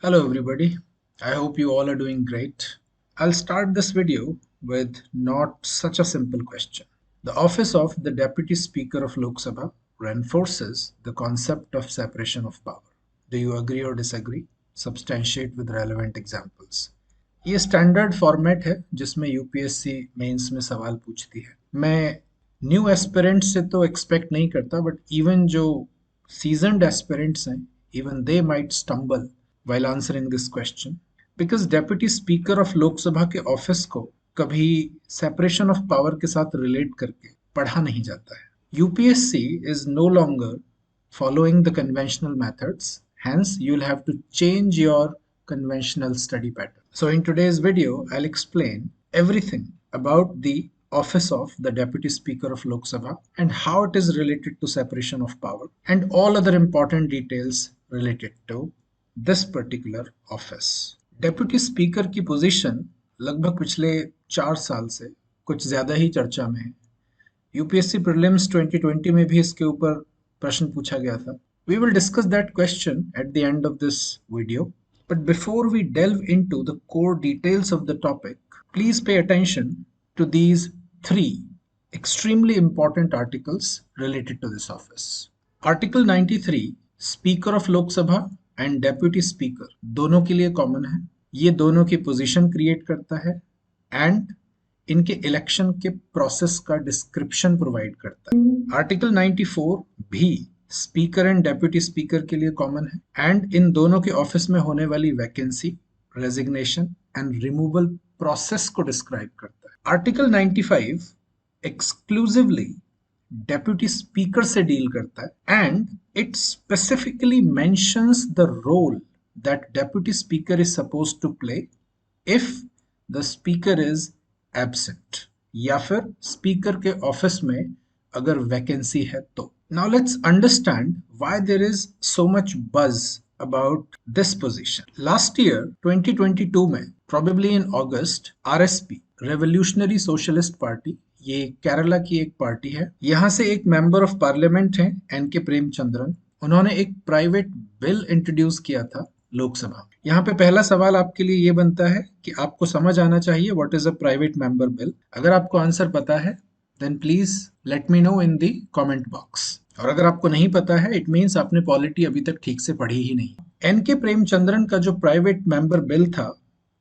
Hello everybody, I hope you all are doing great. I'll start this video with not such a simple question. The office of the Deputy Speaker of Lok Sabha reinforces the concept of separation of power. Do you agree or disagree? Substantiate with relevant examples. ये standard format है जिसमें UPSC mains में सवाल पूछती है. मैं new aspirant से तो एक्सपेक्ट नहीं करता, बट इवन जो सीजन्ड एस्पिरेंट्स हैं, even they might stumble while answering this question because deputy speaker of Lok Sabha के ऑफिस को कभी सेपरेशन ऑफ पावर के साथ रिलेट करके पढ़ा नहीं जाता है. UPSC is no longer following the conventional methods, hence you'll have to change your conventional study pattern. So in today's video I'll explain everything about the office of the Deputy Speaker of Lok Sabha and how it is related to separation of power and all other important details related to this particular office. Deputy Speaker की position लगभग पिछले 4 साल से कुछ ज्यादा ही चर्चा में है. यूपीएससी प्रीलिम्स 2020 में भी इसके ऊपर प्रश्न पूछा गया था. We will discuss that question at the end of this video. But before we delve into the core details of the topic, please pay attention to these 3 extremely important articles related to this office. Article 93, Speaker of Lok Sabha and Deputy Speaker दोनों के लिए common है. ये दोनों की position create करता है and इनके इलेक्शन के प्रोसेस का डिस्क्रिप्शन प्रोवाइड करता है. आर्टिकल 94 भी स्पीकर एंड डेप्यूटी स्पीकर के लिए कॉमन है एंड इन दोनों के ऑफिस में होने वाली vacancy, resignation and removal process को डिस्क्राइब करता है. आर्टिकल 95 एक्सक्लूसिवली डेप्यूटी स्पीकर से डील करता है and it specifically mentions the role that deputy speaker is supposed to play if the speaker is absent या फिर स्पीकर के ऑफिस में अगर वैकेंसी है तो. Now let's understand why there is so much buzz about this position. Last year 2022 में probably in August RSP revolutionary socialist party, ये केरला की एक पार्टी है, यहाँ से एक मेंबर ऑफ पार्लियामेंट हैं एनके प्रेमचंद्रन. उन्होंने एक प्राइवेट बिल इंट्रोड्यूस किया था लोकसभा. यहाँ पे पहला सवाल आपके लिए ये बनता है कि आपको समझ आना चाहिए what is a private member bill. अगर आपको आंसर पता है then please let me know in the comment box, और अगर आपको नहीं पता है इट मींस आपने पॉलिटी अभी तक ठीक से पढ़ी ही नहीं. एनके प्रेमचंद्रन का जो प्राइवेट मेंबर बिल था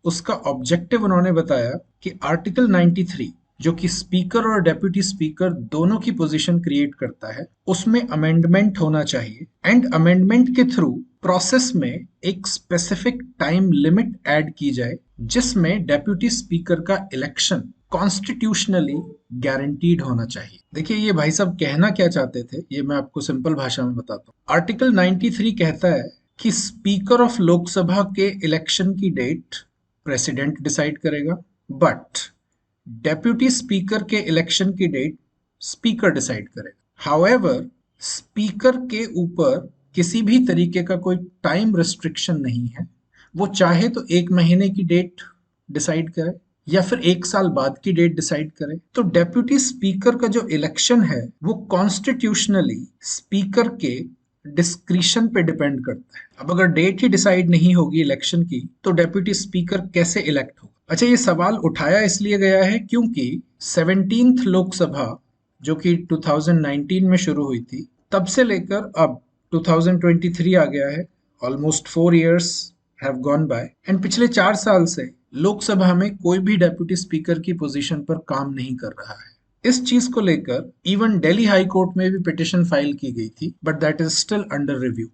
उसका ऑब्जेक्टिव उन्होंने बताया कि आर्टिकल 93 जो कि स्पीकर और डेप्यूटी स्पीकर दोनों की पोजीशन क्रिएट करता है उसमें अमेंडमेंट होना चाहिए एंड अमेंडमेंट के थ्रू प्रोसेस में एक स्पेसिफिक टाइम लिमिट ऐड की जाए जिसमें डेप्यूटी स्पीकर का इलेक्शन कॉन्स्टिट्यूशनली गारंटीड होना चाहिए. देखिए ये भाई साहब कहना क्या चाहते थे ये मैं आपको सिंपल भाषा में बताता हूँ. आर्टिकल 93 कहता है कि स्पीकर ऑफ लोकसभा के इलेक्शन की डेट प्रेसिडेंट डिसाइड करेगा, बट डेप्यूटी स्पीकर के इलेक्शन की डेट स्पीकर डिसाइड करेगा. हाउएवर स्पीकर के ऊपर किसी भी तरीके का कोई टाइम रिस्ट्रिक्शन नहीं है. वो चाहे तो 1 महीने की डेट डिसाइड करे या फिर 1 साल बाद की डेट डिसाइड करे. तो डेप्यूटी स्पीकर का जो इलेक्शन है वो कॉन्स्टिट्यूशनली स्पीकर के डिस्क्रिशन पे डिपेंड करता है. अब अगर डेट ही डिसाइड नहीं होगी इलेक्शन की तो डेप्यूटी स्पीकर कैसे इलेक्ट होगा. अच्छा, ये सवाल उठाया इसलिए गया है क्योंकि 17th लोकसभा जो कि 2019 में शुरू हुई थी तब से लेकर अब 2023 आ गया है. Almost 4 years have gone by and पिछले 4 साल से लोकसभा में कोई भी डेप्यूटी स्पीकर की पोजीशन पर काम नहीं कर रहा है. इस चीज को लेकर इवन दिल्ली हाई कोर्ट में भी पिटिशन फाइल की गई थी, but that is still under review.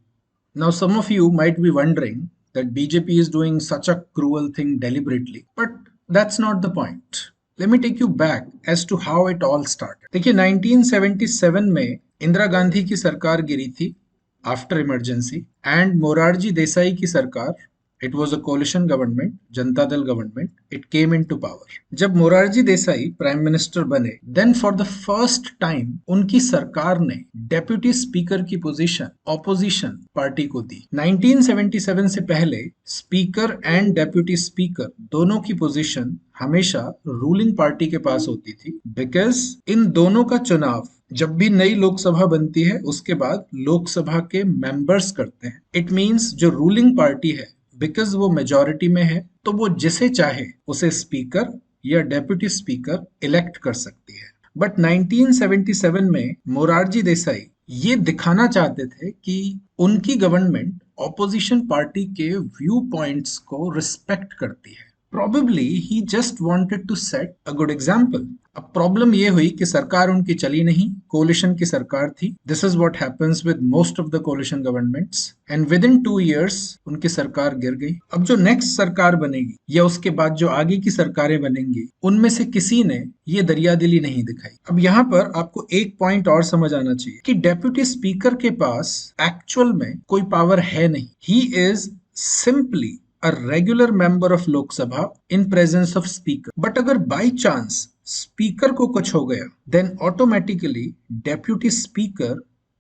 Now some of you might be wondering that BJP is doing such a cruel thing deliberately, but that's not the point. Let me take you back as to how it all started. देखिए 1977 में इंदिरा गांधी की सरकार गिरी थी after emergency and Morarji Desai की सरकार, it was a coalition government, Janata Dal government, it came into power. जब मोरारजी देसाई प्राइम मिनिस्टर बने then for the first time उनकी सरकार ने डेप्यूटी स्पीकर की पोजीशन ऑपोजिशन पार्टी को दी. 1977 से पहले स्पीकर एंड डेप्यूटी स्पीकर दोनों की पोजीशन हमेशा रूलिंग पार्टी के पास होती थी बिकॉज इन दोनों का चुनाव जब भी नई लोकसभा बनती है उसके बाद लोकसभा के मेंबर्स करते हैं. इट मींस जो रूलिंग पार्टी है बिकॉज वो मेजॉरिटी में है तो वो जिसे चाहे उसे स्पीकर या डेप्यूटी स्पीकर इलेक्ट कर सकती है। बट 1977 में मोरारजी देसाई ये दिखाना चाहते थे कि उनकी गवर्नमेंट ऑपोजिशन पार्टी के व्यू पॉइंट्स को रिस्पेक्ट करती है। Probably he just wanted to set a good example. अब प्रॉब्लम ये हुई कि सरकार उनकी चली नहीं, कोलिशन की सरकार थी। This is what happens with most of the coalition governments and within 2 years उनकी सरकार गिर गई। अब जो नेक्स्ट सरकार बनेगी या उसके बाद जो आगे की सरकारें बनेंगी उनमें से किसी ने ये दरियादिली नहीं दिखाई। अब यहाँ पर आपको एक पॉइंट और समझ आना चाहिए कि डेप्यूटी स्पीकर के पास एक्चुअल में कोई पावर है नहीं। He is simply a regular member of Lok Sabha in presence of speaker. But अगर by chance speaker को कुछ हो गया, then automatically deputy speaker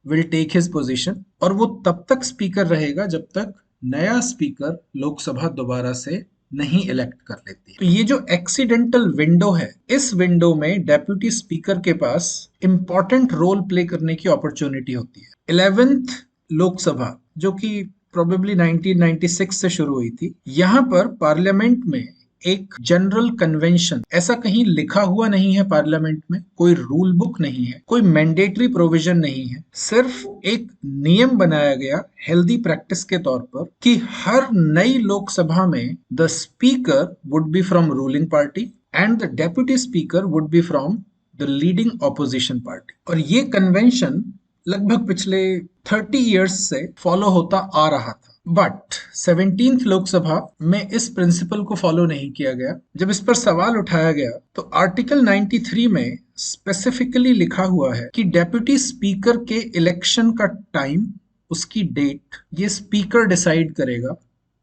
will take his position और वो तब तक speaker रहेगा जब तक नया speaker लोकसभा दोबारा से नहीं इलेक्ट कर लेती। तो ये जो एक्सीडेंटल विंडो है, इस विंडो में डेप्यूटी स्पीकर के पास इंपॉर्टेंट रोल प्ले करने की अपॉर्चुनिटी होती है। 11th लोकसभा जो कि प्रोबेबली 1996 से शुरू हुई थी, यहाँ पर पार्लियामेंट में एक जनरल कन्वेंशन, ऐसा कहीं लिखा हुआ नहीं है पार्लियामेंट में, कोई रूल बुक नहीं है, कोई मैंडेटरी प्रोविजन नहीं है, सिर्फ एक नियम बनाया गया हेल्दी प्रैक्टिस के तौर पर कि हर नई लोकसभा में the speaker would be from ruling party and the deputy speaker would be from the leading opposition party. और ये कन्वेंशन लगभग पिछले 30 years से फॉलो होता आ रहा था। बट 17th लोकसभा में इस प्रिंसिपल को फॉलो नहीं किया गया। जब इस पर सवाल उठाया गया तो आर्टिकल 93 में स्पेसिफिकली लिखा हुआ है कि डेप्यूटी स्पीकर के इलेक्शन का टाइम, उसकी डेट, ये स्पीकर डिसाइड करेगा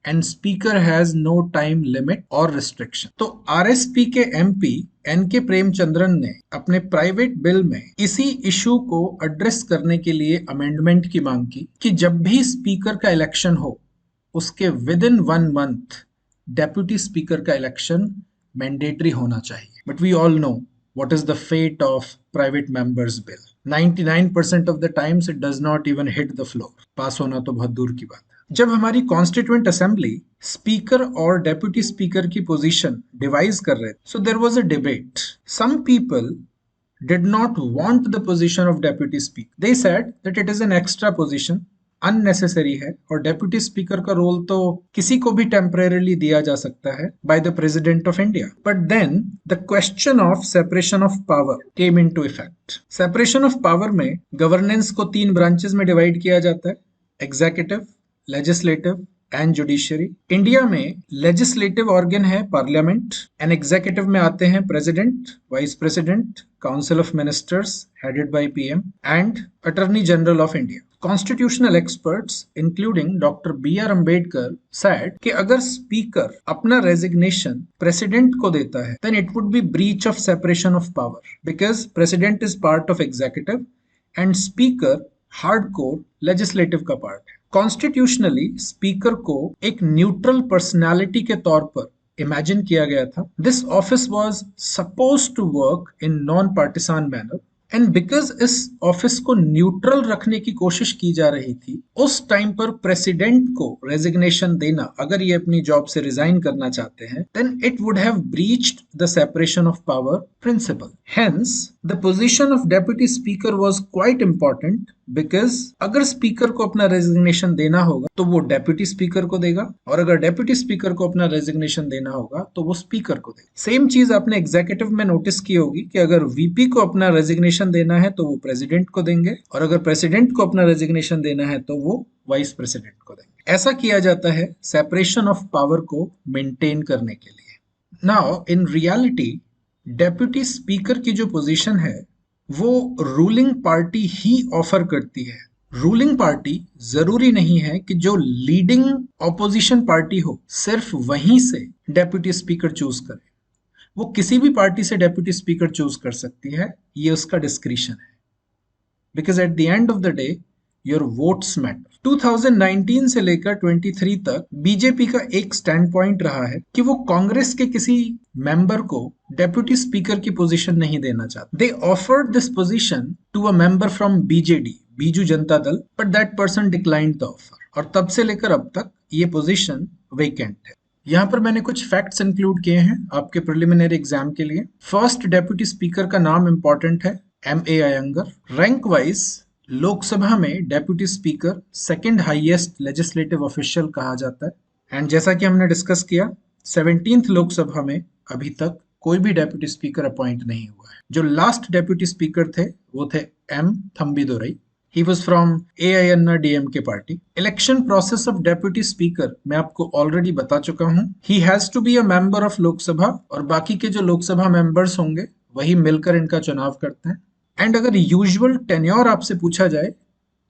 and speaker has no time limit और रिस्ट्रिक्शन। तो आरएसपी के एमपी एनके प्रेमचंद्रन ने अपने प्राइवेट बिल में इसी इशू को एड्रेस करने के लिए अमेंडमेंट की मांग की कि जब भी स्पीकर का इलेक्शन हो उसके within 1 month deputy speaker का इलेक्शन मैंडेटरी होना चाहिए। But we all know what is the fate of private members bill. 99% of the times it does not even hit the floor. पास होना तो बहुत दूर की बात है। जब हमारी कॉन्स्टिट्यूएंट असेंबली स्पीकर और डेप्यूटी स्पीकर की पोजीशन डिवाइस कर रहे थे, so there was a debate. Some people did not want the position of deputy speaker. They said that it is an extra position, unnecessary है और deputy speaker का role तो किसी को भी टेम्परेरीली दिया जा सकता है by the president of India. But then the question of separation of power came into effect. Separation of power में गवर्नेंस को 3 ब्रांचेस में डिवाइड किया जाता है, executive, legislative and judiciary. India में लेजिस्लेटिव ऑर्गन है पार्लियामेंट एंड एग्जीक्यूटिव में आते हैं president, vice president, council of ministers headed by PM and attorney general of India. Constitutional experts including doctor B R. Ambedkar said कि अगर स्पीकर अपना रेजिग्नेशन प्रेसिडेंट को देता है then it would be breach of separation of power because president is part of executive and speaker hardcore legislative का part है। Constitutionally speaker को एक न्यूट्रल पर्सनालिटी के तौर पर इमेजिन किया गया था। This office was supposed to work in non partisan manner and because इस ऑफिस को न्यूट्रल रखने की कोशिश की जा रही थी, उस टाइम पर प्रेसिडेंट को रेजिग्नेशन देना, अगर ये अपनी जॉब से रिजाइन करना चाहते हैं, then it would have breached the separation of power principle. Hence the position of deputy speaker was quite important because अगर स्पीकर को अपना रेजिग्नेशन देना होगा तो वो डेप्यूटी स्पीकर को देगा और अगर डेप्यूटी स्पीकर को अपना रेजिग्नेशन देना होगा तो वो स्पीकर को देगा। सेम चीज आपने एग्जीक्यूटिव में नोटिस की होगी कि अगर वीपी को अपना रेजिग्नेशन देना है तो वो प्रेसिडेंट को देंगे और अगर प्रेसिडेंट को अपना रेजिग्नेशन देना है तो वो वाइस प्रेसिडेंट को देंगे। ऐसा किया जाता है सेपरेशन ऑफ पावर को मेंटेन करने के लिए। Now in reality deputy speaker की जो पोजीशन है वो रूलिंग पार्टी ही ऑफर करती है। रूलिंग पार्टी जरूरी नहीं है कि जो लीडिंग ऑपोजिशन पार्टी हो सिर्फ वहीं से डेप्यूटी स्पीकर चूज करे, वो किसी भी पार्टी से डेप्यूटी स्पीकर चूज कर सकती है, ये उसका डिस्क्रिशन है because at the end of the day your votes matter. 2019 से लेकर 23 तक बीजेपी का एक स्टैंड पॉइंट रहा है कि वो कांग्रेस के किसी मेंबर को डेप्यूटी स्पीकर की पोजीशन नहीं देना चाहते। They offered this position to a member from BJD, Biju Janata Dal, but that person declined the offer और तब से लेकर अब तक ये पोजीशन वेकेंट है। यहाँ पर मैंने कुछ फैक्ट्स इंक्लूड किए हैं आपके प्रिलिमिनरी एग्जाम के लिए। फर्स्ट डेप्यूटी स्पीकर का नाम इंपॉर्टेंट है, M.A. Iyengar. Rank wise Lok Sabha में deputy speaker second highest legislative official कहा जाता है। एंड जैसा कि हमने डिस्कस किया, 17th लोकसभा में अभी तक कोई भी डेप्यूटी स्पीकर अपॉइंट नहीं हुआ है। जो लास्ट डेप्यूटी स्पीकर थे वो थे M. Thambidurai. He was from AINR DMK party. Election process of deputy speaker मैं आपको ऑलरेडी बता चुका हूं। He has to be a member of Lok Sabha, और बाकी के जो लोकसभा मेंबर्स होंगे वही मिलकर इनका चुनाव करते हैं। एंड अगर यूजुअल टेन्योर आपसे पूछा जाए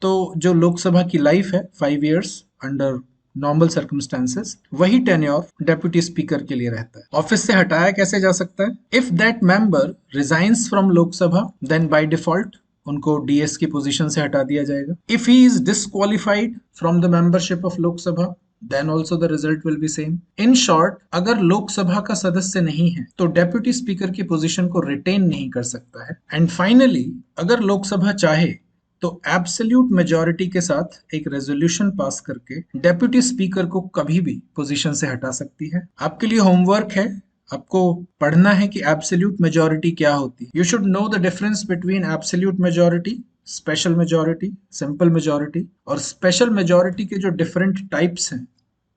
तो जो लोकसभा की लाइफ है 5 years अंडर नॉर्मल सर्कमस्टांसेस, वही टेन्योर डेप्यूटी स्पीकर के लिए रहता है। ऑफिस से हटाया कैसे जा सकता है? If that member resigns from Lok Sabha then by default उनको डीएस की पोजीशन से हटा दिया जाएगा। If he is disqualified from the membership of Lok Sabha then also the result will be same. In short, अगर लोकसभा का सदस्य नहीं है तो डेप्यूटी स्पीकर की पोजीशन को रिटेन नहीं कर सकता है। एंड फाइनली, अगर लोकसभा चाहे तो एब्सोल्यूट मेजॉरिटी के साथ एक रेजोल्यूशन पास करके डेप्यूटी स्पीकर को कभी भी पोजीशन से हटा सकती है। आपके लिए होमवर्क है, आपको पढ़ना है कि एब्सोल्यूट मेजॉरिटी क्या होती है। You should know the difference between absolute majority, special majority, simple majority, और स्पेशल मेजॉरिटी के जो डिफरेंट टाइप्स हैं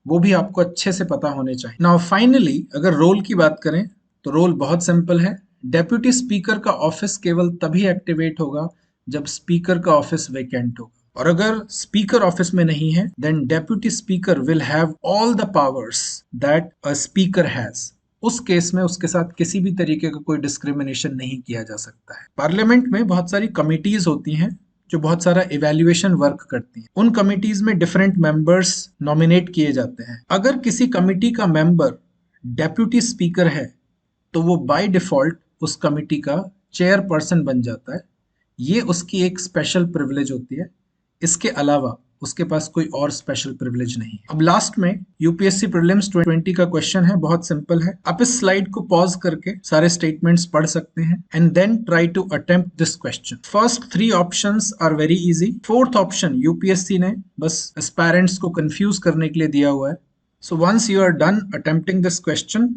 वो भी आपको अच्छे से पता होने चाहिए। नाउ फाइनली, अगर रोल की बात करें तो रोल बहुत सिंपल है। डेप्यूटी स्पीकर का ऑफिस केवल तभी एक्टिवेट होगा जब स्पीकर का ऑफिस वेकेंट होगा, और अगर स्पीकर ऑफिस में नहीं है then deputy speaker will have all the powers that a speaker has. उस केस में उसके साथ किसी भी तरीके का कोई डिस्क्रिमिनेशन नहीं किया जा सकता है। पार्लियामेंट में बहुत सारी कमिटीज होती हैं जो बहुत सारा इवैल्यूएशन वर्क करती हैं। उन कमिटीज में डिफरेंट मेंबर्स नॉमिनेट किए जाते हैं। अगर किसी कमिटी का मेंबर डेप्यूटी स्पीकर है तो वो बाय डिफॉल्ट उस कमिटी का चेयरपर्सन बन जाता है। ये उसकी एक स्पेशल प्रिविलेज होती है। इसके अलावा उसके पास कोई और स्पेशल प्रिविलेज नहीं है। अब लास्ट में यूपीएससी प्रीलिम्स 20 का क्वेश्चन है, बहुत सिंपल है। आप इस स्लाइड को पॉज करके सारे स्टेटमेंट्स पढ़ सकते हैं and then try to attempt this question. First 3 options are very easy. Fourth option UPSC ने बस एस्पायरेंट्स को कंफ्यूज करने के लिए दिया हुआ है। So once you are done attempting this question,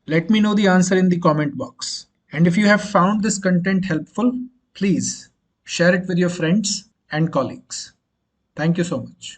let me know the answer in the comment box. And if you have found this content helpful, please share it with your friends and colleagues. Thank you so much.